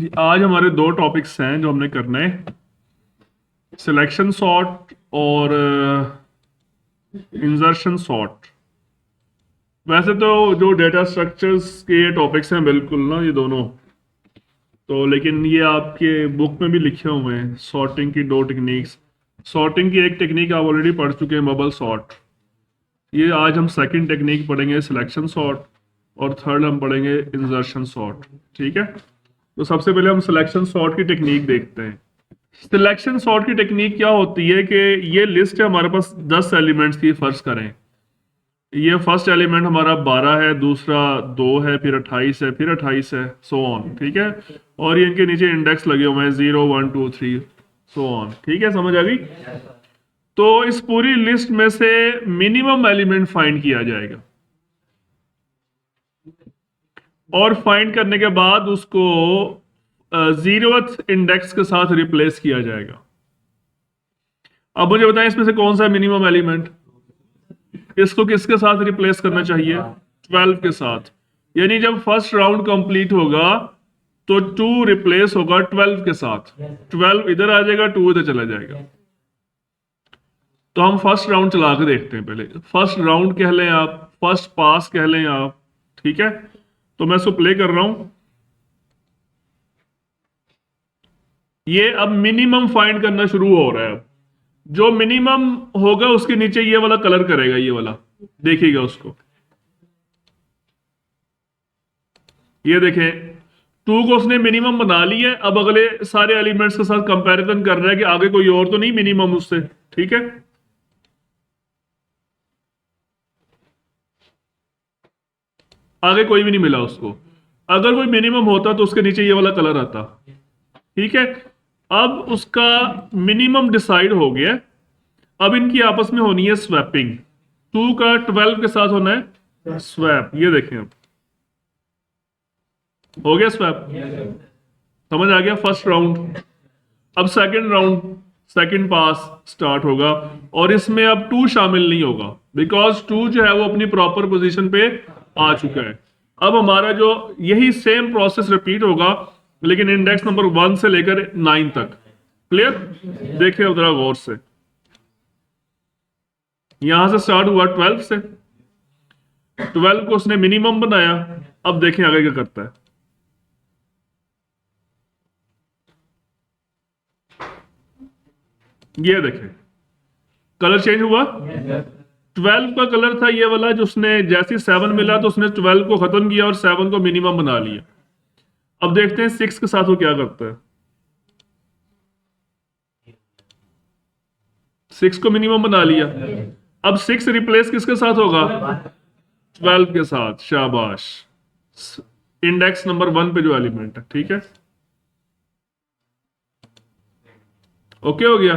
जी, आज हमारे दो टॉपिक्स हैं जो हमने करने हैं, सिलेक्शन सॉर्ट और इंसर्शन सॉर्ट। वैसे तो जो डेटा स्ट्रक्चर्स के टॉपिक्स हैं बिल्कुल ना ये दोनों, तो लेकिन ये आपके बुक में भी लिखे हुए हैं सॉर्टिंग की दो टेक्निक्स। सॉर्टिंग की एक टेक्निक आप ऑलरेडी पढ़ चुके हैं, बबल सॉर्ट। ये आज हम सेकंड टेक्निक पढ़ेंगे, सिलेक्शन सॉर्ट, और थर्ड हम पढ़ेंगे इंसर्शन सॉर्ट। ठीक है, तो सबसे पहले हम सिलेक्शन सॉर्ट की टेक्निक देखते हैं। सिलेक्शन सॉर्ट की टेक्निक क्या होती है कि ये लिस्ट है हमारे पास 10 एलिमेंट्स की, फर्ज करें ये फर्स्ट एलिमेंट हमारा 12 है, दूसरा 2 है, फिर 28 है, फिर 28 है, सो ऑन। ठीक है, और ये इनके नीचे इंडेक्स लगे हुए हैं 0 1 2 3 सो ऑन। ठीक है, समझ आ गई। तो इस पूरी लिस्ट में से मिनिमम एलिमेंट फाइंड किया जाएगा और फाइंड करने के बाद उसको 0th इंडेक्स के साथ रिप्लेस किया जाएगा। अब मुझे बताएं इसमें से कौन सा मिनिमम एलिमेंट, इसको किसके साथ रिप्लेस करना चाहिए? 12 के साथ। यानी जब फर्स्ट राउंड कंप्लीट होगा तो 2 रिप्लेस होगा 12 के साथ। 12 इधर आ जाएगा, 2 इधर चला जाएगा। तो हम फर्स्ट राउंड चला के देखते हैं। पहले फर्स्ट राउंड कह लें आप, फर्स्ट पास कह लें आप। ठीक है, तो मैं इसको प्ले कर रहा हूं। ये अब मिनिमम फाइंड करना शुरू हो रहा है। अब जो मिनिमम होगा उसके नीचे ये वाला कलर करेगा, ये वाला देखिएगा उसको। ये देखें, 2 को उसने मिनिमम बना लिया है। अब अगले सारे एलिमेंट्स के साथ कंपैरिजन कर रहा है कि आगे कोई और तो नहीं मिनिमम उससे। ठीक है, आगे कोई भी नहीं मिला उसको। अगर कोई मिनिमम होता तो उसके नीचे ये वाला कलर आता। ठीक है, अब उसका मिनिमम डिसाइड हो गया। अब इनकी आपस में होनी है स्वैपिंग। 2 का 12 के साथ होना है स्वैप। ये देखें, अब हो गया स्वैप। समझ आ गया फर्स्ट राउंड। अब सेकंड राउंड, सेकंड पास स्टार्ट होगा और इसमें अब 2 शामिल नहीं होगा, बिकॉज 2 जो है वो अपनी प्रॉपर पोजीशन पे आ चुका है। अब हमारा जो यही सेम प्रोसेस रिपीट होगा, लेकिन इंडेक्स नंबर 1 से लेकर 9 तक। क्लियर? देखिए उधर गौर से, यहां से स्टार्ट हुआ 12 से। 12 को उसने मिनिमम बनाया। अब देखें आगे क्या करता है। ये देखें, कलर चेंज हुआ। 12 का कलर था ये वाला, जो उसने जैसे 7 मिला तो उसने 12 को खत्म किया और 7 को मिनिमम बना लिया। अब देखते हैं 6 के साथ वो क्या करता है। 6 को मिनिमम बना लिया। अब 6 रिप्लेस किसके साथ होगा? 12 के साथ। शाबाश, इंडेक्स नंबर 1 पे जो एलिमेंट है। ठीक है, ओके हो गया।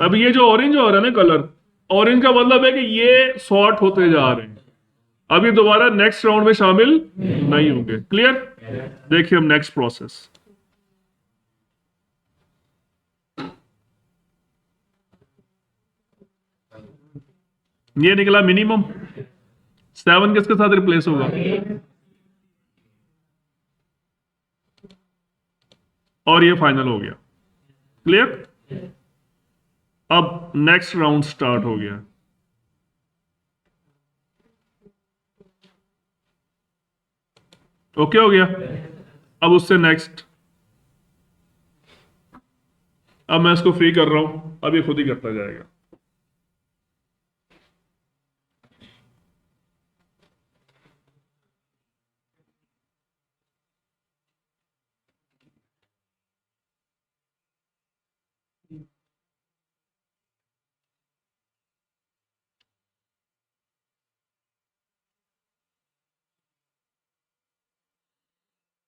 अब ये जो ऑरेंज हो रहा है ना कलर, ऑरेंज का मतलब है कि ये सॉर्ट होते जा रहे हैं। अब ये दोबारा नेक्स्ट राउंड में शामिल नहीं होंगे। क्लियर? देखिए हम नेक्स्ट प्रोसेस। ये निकला मिनिमम। 7 किसके साथ रिप्लेस होगा? और ये फाइनल हो गया। क्लियर? अब नेक्स्ट राउंड स्टार्ट हो गया। ओके हो गया। अब उससे नेक्स्ट, अब मैं इसको फ्री कर रहा हूं, अब ये खुद ही करता जाएगा।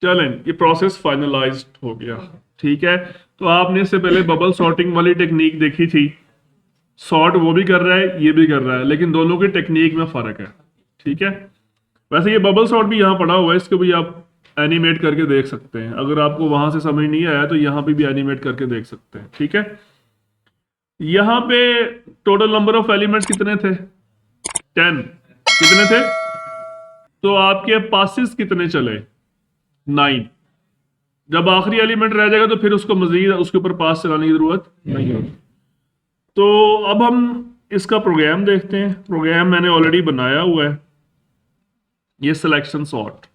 चलें, ये प्रोसेस फाइनलाइज्ड हो गया। ठीक है, तो आपने इससे पहले बबल सॉर्टिंग वाली टेक्निक देखी थी। सॉर्ट वो भी कर रहा है, ये भी कर रहा है, लेकिन दोनों की टेक्निक में फर्क है। ठीक है, वैसे ये बबल सॉर्ट भी यहाँ पड़ा हुआ है, इसको भी आप एनिमेट करके देख सकते हैं। अगर आपको वहां से समझ नहीं आया तो यहाँ पे भी एनिमेट करके देख सकते हैं। ठीक है, यहाँ पे टोटल नंबर ऑफ एलिमेंट्स कितने थे? 10। कितने थे? तो आपके पासिस कितने चले? 9। जब आखिरी एलिमेंट रह जाएगा तो फिर उसको मजीद उसके ऊपर पास चलाने की जरूरत नहीं होगी। तो अब हम इसका प्रोग्राम देखते हैं। प्रोग्राम मैंने ऑलरेडी बनाया हुआ है, ये सिलेक्शन सॉर्ट।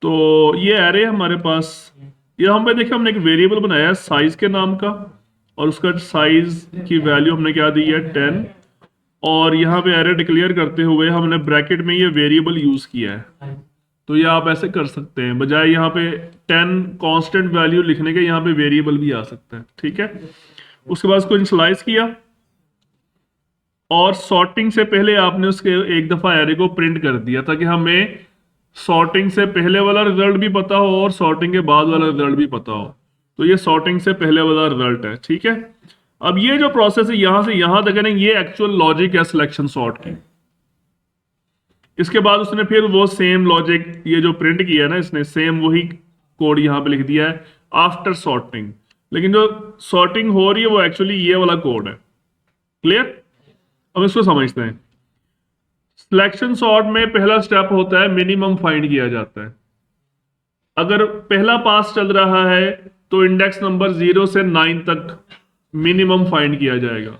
तो ये एरे हमारे पास, ये हम पे देखिए हमने एक वेरिएबल बनाया है साइज के नाम का, और उसका साइज की वैल्यू हमने क्या दी है 10, और यहाँ पे एरे डिक्लेयर करते हुए हमने ब्रैकेट में ये वेरिएबल यूज किया है। तो ये आप ऐसे कर सकते हैं, बजाय यहाँ पे 10 कांस्टेंट वैल्यू लिखने के यहाँ पे वेरिएबल भी आ सकता है। ठीक है, उसके बाद उसको इनिशियलाइज किया, और सॉर्टिंग से पहले आपने उसके एक दफा एरे को प्रिंट कर दिया ताकि हमें सॉर्टिंग से पहले वाला रिजल्ट भी पता हो और सॉर्टिंग के बाद वाला रिजल्ट भी पता हो। तो ये सॉर्टिंग से पहले वाला रिजल्ट है। ठीक है, अब ये जो प्रोसेस है यहां से यहां तक है ना, ये एक्चुअल लॉजिक है सिलेक्शन सॉर्ट की। इसके बाद उसने फिर वो सेम लॉजिक, ये जो प्रिंट किया है ना इसने, सेम वही कोड यहां पे लिख दिया है आफ्टर सॉर्टिंग। लेकिन जो सॉर्टिंग हो रही है वो एक्चुअली ये वाला कोड है। क्लियर? अब इसको समझते हैं। सिलेक्शन सॉर्ट में पहला स्टेप होता है मिनिमम फाइंड किया जाता है। अगर पहला पास चल रहा है तो इंडेक्स नंबर 0 से 9 तक मिनिमम फाइंड किया जाएगा।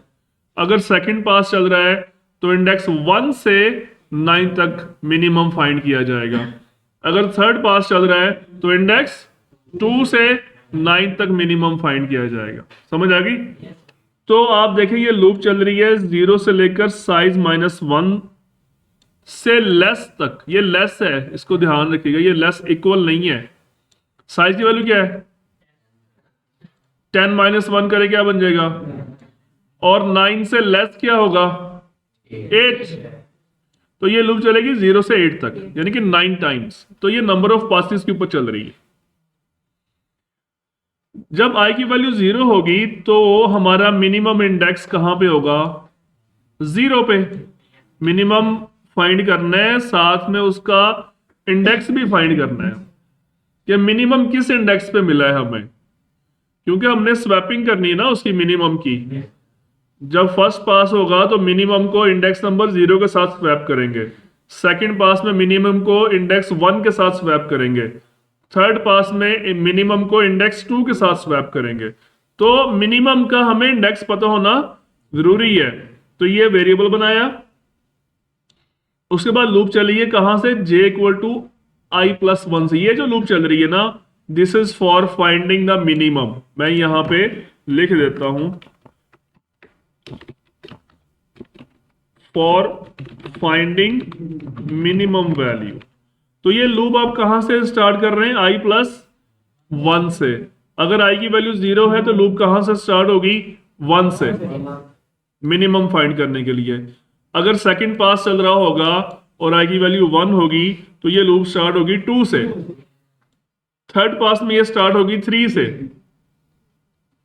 अगर सेकंड पास चल रहा है तो इंडेक्स 1 से 9 तक मिनिमम फाइंड किया जाएगा। अगर थर्ड पास चल रहा है तो इंडेक्स 2 से 9 तक मिनिमम फाइंड किया जाएगा। समझ आ गई? तो आप देखें ये लूप चल रही है 0 से लेकर साइज -1 से लेस तक। ये लेस है, इसको ध्यान रखिएगा, ये लेस इक्वल नहीं है। साइज की वैल्यू क्या है? 10 -1 करे क्या बन जाएगा? और 9 से लेस क्या होगा? 8। तो ये लूप चलेगी 0 से 8 तक, यानी कि 9 टाइम्स। तो ये नंबर ऑफ पासेस के ऊपर चल रही है। जब i की वैल्यू 0 होगी तो हमारा मिनिमम इंडेक्स कहां पे होगा? 0 पे। मिनिमम फाइंड करना है, साथ में उसका इंडेक्स भी फाइंड करना है कि मिनिमम किस इंडेक्स पे मिला है हमें, क्योंकि हमने स्वैपिंग करनी है ना उसकी मिनिमम की। जब फर्स्ट पास होगा तो मिनिमम को इंडेक्स नंबर 0 के साथ स्वैप करेंगे, सेकंड पास में मिनिमम को इंडेक्स 1 के साथ स्वैप करेंगे, थर्ड पास में मिनिमम को इंडेक्स 2 के साथ स्वैप करेंगे। तो मिनिमम का हमें इंडेक्स पता होना जरूरी है। तो ये वेरिएबल बनाया। उसके बाद लूप चली है कहां से? j = i+1 से। ये जो लूप चल रही है ना, this is for finding the minimum. मैं यहां पे लिख देता हूं, फॉर फाइंडिंग मिनिमम वैल्यू। तो ये लूप आप कहां से स्टार्ट कर रहे हैं? i+1 से। अगर i की वैल्यू 0 है तो लूप कहां से स्टार्ट होगी? 1 से, मिनिमम फाइंड करने के लिए। अगर सेकंड पास चल रहा होगा और i की वैल्यू 1 होगी तो ये लूप स्टार्ट होगी 2 से। थर्ड पास में ये स्टार्ट होगी 3 से।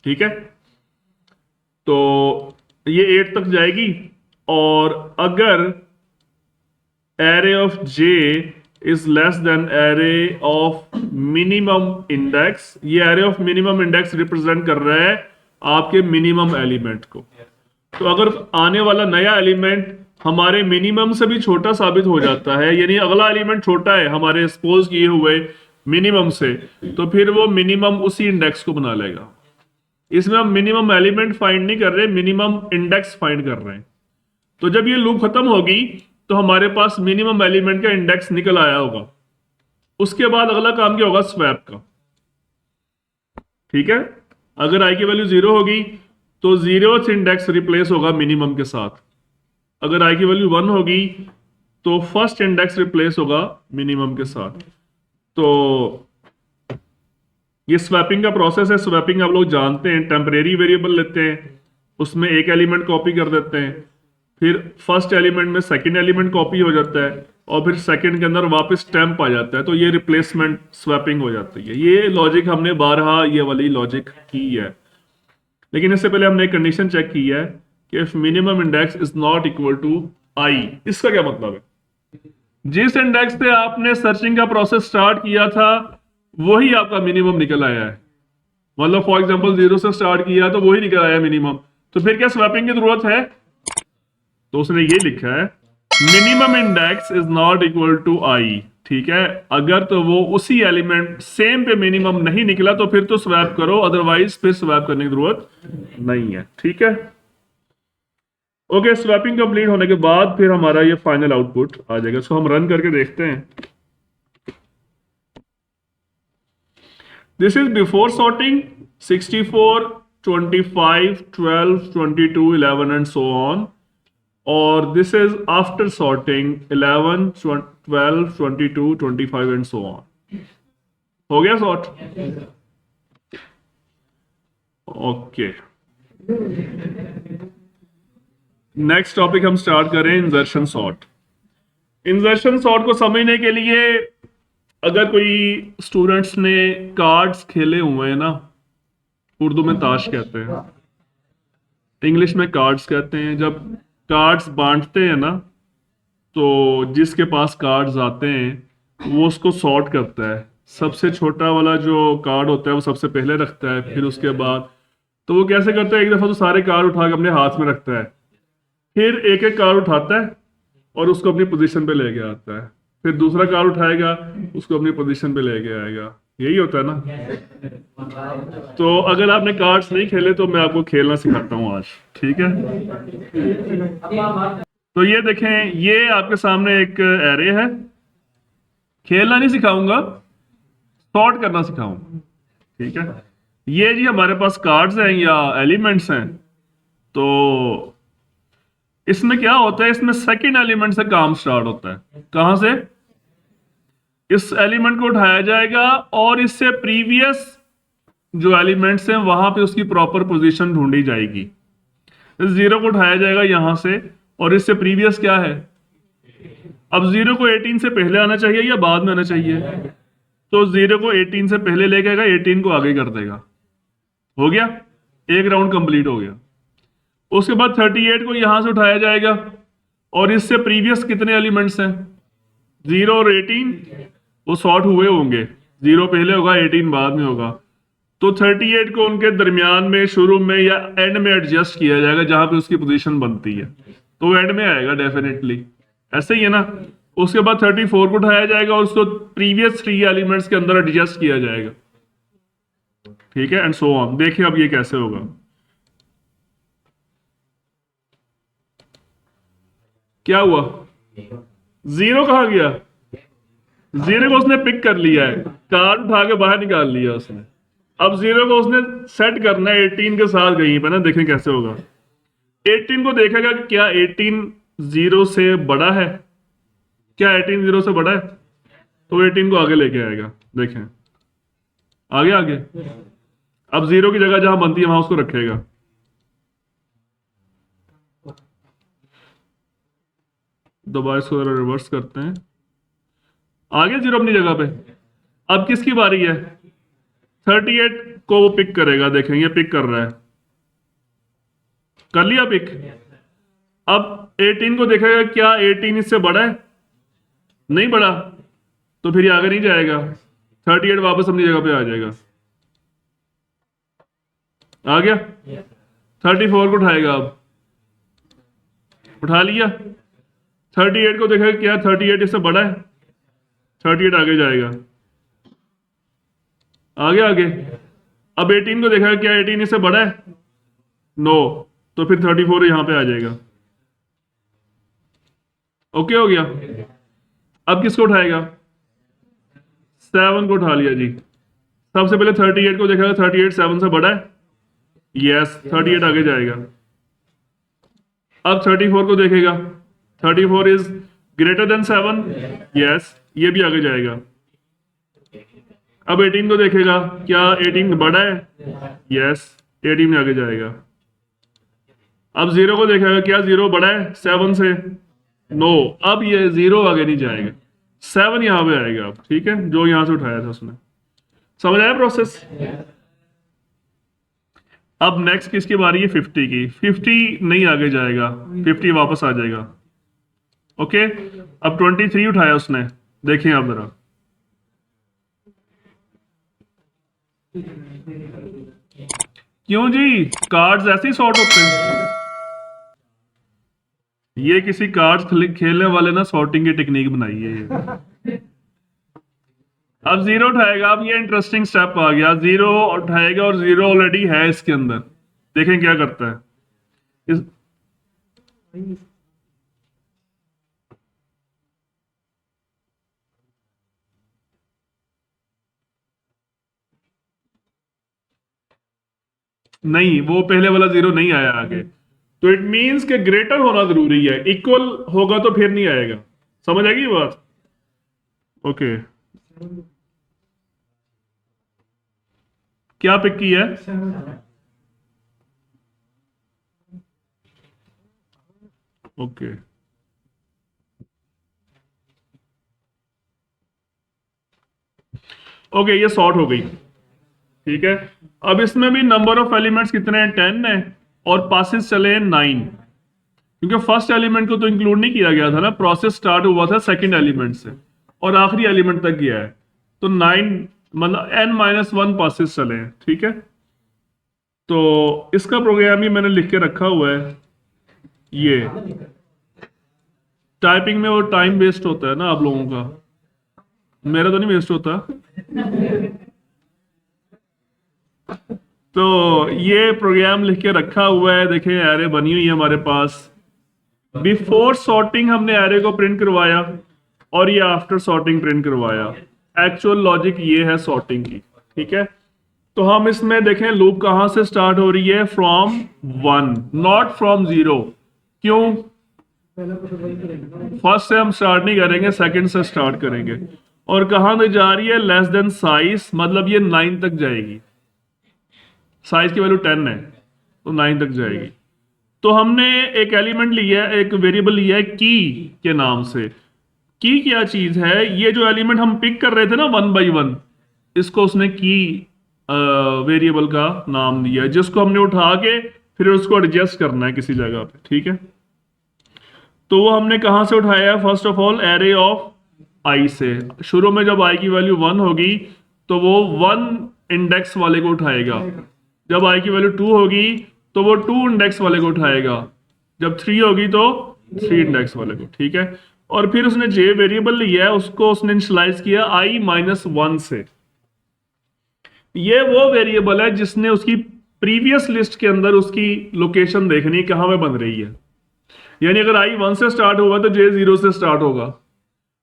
ठीक है, तो ये 8 तक जाएगी। और अगर array of j is less than array of minimum index, ये array of minimum index represent कर रहा है आपके मिनिमम एलिमेंट को। तो अगर आने वाला नया एलिमेंट हमारे मिनिमम से भी छोटा साबित हो जाता है, यानी अगला एलिमेंट छोटा है हमारे सपोज किए हुए मिनिमम से, तो फिर वो मिनिमम उसी इंडेक्स को बना लेगा। इसमें हम मिनिमम एलिमेंट फाइंड नहीं कर रहे, मिनिमम इंडेक्स फाइंड कर रहे हैं। तो जब ये लूप खत्म होगी तो हमारे पास मिनिमम एलिमेंट का इंडेक्स निकल आया होगा। उसके बाद अगला काम क्या होगा? स्वैप का। ठीक है, अगर i की वैल्यू 0 होगी तो 0th इंडेक्स रिप्लेस होगा मिनिमम के साथ। अगर i की वैल्यू 1 होगी तो फर्स्ट इंडेक्स रिप्लेस होगा मिनिमम के साथ। तो ये स्वैपिंग का प्रोसेस है। स्वैपिंग आप लोग जानते हैं, टेम्परेरी वेरिएबल लेते हैं, उसमें एक एलिमेंट कॉपी कर देते हैं, फिर फर्स्ट एलिमेंट में सेकंड एलिमेंट कॉपी हो जाता है, और फिर सेकंड के अंदर वापस टेम्प आ जाता है। तो ये रिप्लेसमेंट स्वैपिंग हो जाती है। ये लॉजिक हमने बारहा ये वाली लॉजिक की है। लेकिन इससे पहले हमने एक कंडीशन चेक की है कि if minimum index is not equal to i। इसका क्या मतलब है? जिस इंडेक्स पे आपने सर्चिंग का प्रोसेस स्टार्ट किया था वही आपका मिनिमम निकल आया है। मतलब फॉर एग्जांपल 0 से स्टार्ट किया तो वही निकल आया मिनिमम। तो फिर क्या स्वैपिंग की जरूरत है? तो उसने ये लिखा है minimum index is not equal to i। ठीक है, अगर तो वो उसी एलिमेंट सेम पे मिनिमम नहीं निकला तो फिर तो स्वैप करो, अदरवाइज फिर स्वैप करने की जरूरत नहीं है। ठीक है, ओके। स्वैपिंग कंप्लीट होने के बाद फिर हमारा ये फाइनल आउटपुट आ जाएगा। इसको हम रन करके देखते हैं। This is before sorting 64, 25, 12, 22, 11 and so on. और this is after sorting 11, 12, 22, 25 and so on. हो गया सॉर्ट? ओके, नेक्स्ट टॉपिक हम स्टार्ट करें इंसर्शन सॉर्ट। इंसर्शन सॉर्ट को समझने के लिए, अगर कोई स्टूडेंट्स ने कार्ड्स खेले हुए हैं ना, उर्दू में ताश कहते हैं, इंग्लिश में कार्ड्स कहते हैं। जब कार्ड्स बांटते हैं ना, तो जिसके पास कार्ड्स आते हैं वो उसको सॉर्ट करता है। सबसे छोटा वाला जो कार्ड होता है वो सबसे पहले रखता है, फिर उसके बाद तो वो कैसे करता है, एक दफा तो सारे कार्ड उठा के अपने हाथ में रखता है, फिर एक एक कार्ड उठाता है और उसको अपनी पोजीशन पे लेके आता है, फिर दूसरा कार्ड उठाएगा, उसको अपनी पोजीशन पे लेके आएगा। यही होता है ना। तो अगर आपने कार्ड्स नहीं खेले तो मैं आपको खेलना सिखाता हूँ आज। ठीक है, तो ये देखें, ये आपके सामने एक एरे है। खेलना नहीं सिखाऊंगा, सॉर्ट करना सिखाऊंगा। ठीक है, ये जी हमारे पास कार्ड्स हैं या एलिमेंट्स हैं। तो इसमें क्या होता है, इसमें सेकंड एलिमेंट से काम स्टार्ट होता है। कहां से? इस एलिमेंट को उठाया जाएगा और इससे प्रीवियस जो एलिमेंट्स हैं वहां पे उसकी प्रॉपर पोजीशन ढूंढी जाएगी। इस जीरो को उठाया जाएगा यहां से, और इससे प्रीवियस क्या है। अब जीरो को 18 से पहले आना चाहिए या बाद में आना चाहिए? तो जीरो को 18 से पहले लेके आएगा, 18 को आगे कर देगा। हो गया, एक राउंड कंप्लीट हो गया। उसके बाद 38 को यहां से उठाया जाएगा और इससे प्रीवियस कितने एलिमेंट्स हैं, 0 और 18, वो सॉर्ट हुए होंगे। 0 पहले होगा, 18 बाद में होगा। तो 38 को उनके दरमियान में, शुरू में या एंड में एडजस्ट किया जाएगा, जहां पे उसकी पोजीशन बनती है, तो वो एंड में आएगा डेफिनेटली। ऐसे ही है ना। उसके बाद 34 को उठाया जाएगा और उसको प्रीवियस 3 एलिमेंट्स के अंदर एडजस्ट किया जाएगा। ठीक है, एंड सो ऑन। देखिए अब ये कैसे होगा। क्या हुआ, 0 कहा गया, 0 को उसने पिक कर लिया है, कार्ड उठा के बाहर निकाल लिया उसने। अब 0 को उसने सेट करना है 18 के साथ कहीं पे ना। देखें कैसे होगा। 18 को देखेगा कि क्या 18 0 से बड़ा है, क्या 18 0 से बड़ा है, तो 18 को आगे लेके आएगा। देखें आगे आगे। अब 0 की जगह जहां बनती है वहां उसको रखेगा। दोबारा इसको रिवर्स करते हैं, आगे 0 अपनी जगह पे। अब किसकी बारी है, 38 को वो पिक करेगा। देखें ये पिक कर रहा है, कर लिया पिक। अब 18 को देखेगा, क्या 18 इससे बड़ा है, नहीं बड़ा, तो फिर ये आगे नहीं जाएगा। 38 वापस अपनी जगह पे आ जाएगा। आ गया। 34 को उठाएगा, अब उठा लिया। 38 को देखेगा, क्या 38 इससे बड़ा है, 38 आगे जाएगा, आगे आगे। अब 18 को देखेगा, क्या 18 इससे बड़ा है, नो, तो फिर 34 यहां पे आ जाएगा। ओके हो गया। अब किसको उठाएगा, 7 को उठा लिया जी। सबसे पहले 38 को देखेगा, 38 7 से बड़ा है, यस, 38 आगे जाएगा। अब 34 को देखेगा, 34 इज ग्रेटर देन 7, यस, ये भी आगे जाएगा। अब 18 को देखेगा, क्या 18 बड़ा है, यस, 18 में आगे जाएगा। अब 0 को देखेगा, क्या 0 बड़ा है 7 से, नो, अब ये 0 आगे नहीं जाएगा, 7 यहां पे आएगा। अब ठीक है, जो यहां से उठाया था उसने। समझ आया प्रोसेस? अब नेक्स्ट किसकी बारी है, 50 की। 50 नहीं आगे जाएगा, 50 वापस आ जाएगा। ओके, अब 23 उठाया उसने। देखें आप जरा, क्यों जी, कार्ड्स ऐसे ही सॉर्ट होते हैं। ये किसी कार्ड्स खेलने वाले ना सॉर्टिंग की टेक्निक बनाई है ये। अब जीरो उठाएगा, अब ये इंटरेस्टिंग स्टेप आ गया, जीरो उठाएगा और जीरो ऑलरेडी है इसके अंदर। देखें क्या करता है इस, नहीं वो पहले वाला जीरो नहीं आया आगे, तो इट मींस कि ग्रेटर होना जरूरी है, इक्वल होगा तो फिर नहीं आएगा। समझ आएगी ये बात? ओके, क्या पिक की है? ओके, ओके, ये सॉर्ट हो गई। ठीक है, अब इसमें भी नंबर ऑफ एलिमेंट्स कितने हैं? 10 है, और पासेस चले हैं 9, क्योंकि फर्स्ट एलिमेंट को तो इंक्लूड नहीं किया गया था ना, प्रोसेस स्टार्ट हुआ था सेकंड एलिमेंट से और आखिरी एलिमेंट तक गया है, तो 9 मतलब n-1 पासेस चले हैं। ठीक है, तो इसका प्रोग्राम ही मैंने लिख के रखा हुआ है। ये टाइपिंग में वो टाइम वेस्ट होता है ना आप लोगों का, मेरा तो नहीं वेस्ट होता। तो ये प्रोग्राम लिख के रखा हुआ है, देखें एरे बनी हुई है हमारे पास। बिफोर सॉर्टिंग हमने एरे को प्रिंट करवाया और ये आफ्टर सॉर्टिंग प्रिंट करवाया। एक्चुअल लॉजिक ये है सॉर्टिंग की। ठीक है, तो हम इसमें देखें लूप कहां से स्टार्ट हो रही है? From 1, not from 0। क्यों? फर्स्ट से हम स्टार्ट नहीं करेंगे, सेकंड से स्टार्ट करेंगे। और कहां तक जा रही है? लेस देन साइज, मतलब ये 9 तक जाएगी। साइज की वैल्यू 10 है तो 9 तक जाएगी। तो हमने एक एलिमेंट लिया है, एक वेरिएबल लिया है की के नाम से। की क्या चीज है? ये जो एलिमेंट हम पिक कर रहे थे ना 1 बाई 1, इसको उसने की वेरिएबल का नाम दिया है, जिसको हमने उठा के फिर उसको एडजस्ट करना है किसी जगह पे। ठीक है, तो वो हमने कहां से उठाया है? First of all array of I से। शुरू में जब आई की वैल्यू 1 होगी तो वो 1 इंडेक्स वाले को उठाएगा। जब आई की वैल्यू 2 होगी तो वो 2 इंडेक्स वाले को उठाएगा। जब 3 होगी तो 3 इंडेक्स वाले को। ठीक है, और फिर उसने जे वेरिएबल लिया है, उसको उसने इनिशियलाइज किया i-1 से। ये वो वेरिएबल है जिसने उसकी प्रीवियस लिस्ट के अंदर उसकी लोकेशन देखनी है कहां पे बन रही है। यानी अगर i 1 से स्टार्ट हुआ तो जे 0 से स्टार्ट होगा,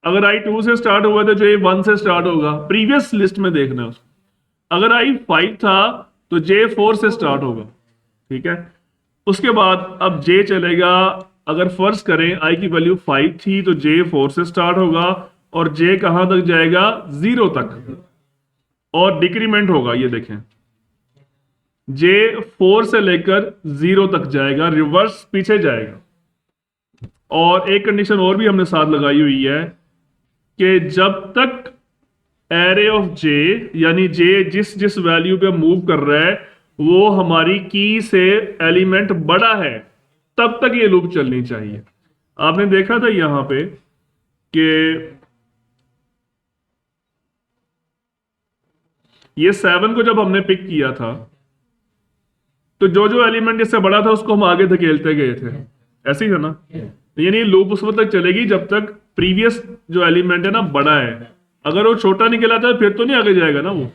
अगर i 2 से स्टार्ट हुआ तो जे 1 से स्टार्ट होगा। प्रीवियस लिस्ट में देखना है उसको। अगर i 5 था तो जे 4 से स्टार्ट होगा। ठीक है, उसके बाद अब जे चलेगा। अगर फर्ज करें i की वैल्यू 5 थी तो जे 4 से स्टार्ट होगा और जे कहां तक जाएगा? 0 तक, और डिक्रीमेंट होगा। ये देखें, जे 4 से लेकर 0 तक जाएगा, रिवर्स पीछे जाएगा। और एक कंडीशन और भी हमने साथ लगाई हुई है कि जब तक एरे ऑफ जे, यानी जे जिस जिस वैल्यू पे मूव कर रहा है वो हमारी की से एलिमेंट बड़ा है, तब तक ये लूप चलनी चाहिए। आपने देखा था यहां पे कि ये 7 को जब हमने पिक किया था तो जो जो एलिमेंट इससे बड़ा था उसको हम आगे धकेलते गए थे, ऐसे ही है ना? यानी लूप उस वक्त तक चलेगी जब तक प्रीवियस जो एलिमेंट है ना बड़ा है। अगर वो छोटा निकला था फिर तो नहीं आगे जाएगा ना वो।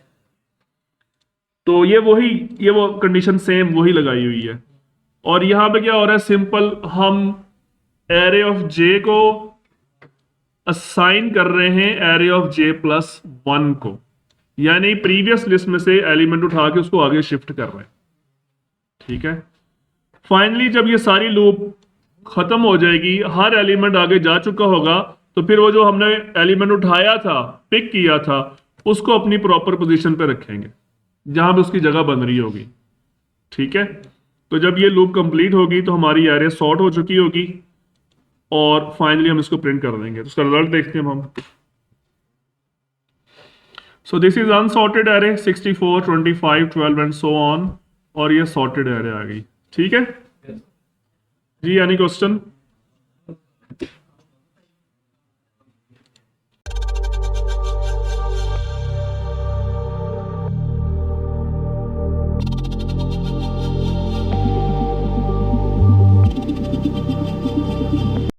तो ये वो कंडीशन सेम वही लगाई हुई है। और यहां पे क्या हो रहा है? सिंपल हम एरे ऑफ जे को असाइन कर रहे हैं एरे ऑफ जे प्लस 1 को, यानी प्रीवियस लिस्ट में से एलिमेंट उठा के उसको आगे शिफ्ट कर रहे हैं। ठीक है, फाइनली जब ये सारी लूप खत्म हो जाएगी, हर एलिमेंट आगे जा चुका होगा, तो फिर वो जो हमने एलिमेंट उठाया था, पिक किया था, उसको अपनी प्रॉपर पोजीशन पे रखेंगे जहां पे उसकी जगह बन रही होगी। ठीक है, तो जब ये लूप कंप्लीट होगी तो हमारी एरे सॉर्ट हो चुकी होगी और फाइनली हम इसको प्रिंट कर देंगे। तो उसका रिजल्ट देखते हैं हम। So this is unsorted array 64, 25, 12 and so on, और ये सॉर्टेड एरे आ गई। ठीक है जी, एनी क्वेश्चन?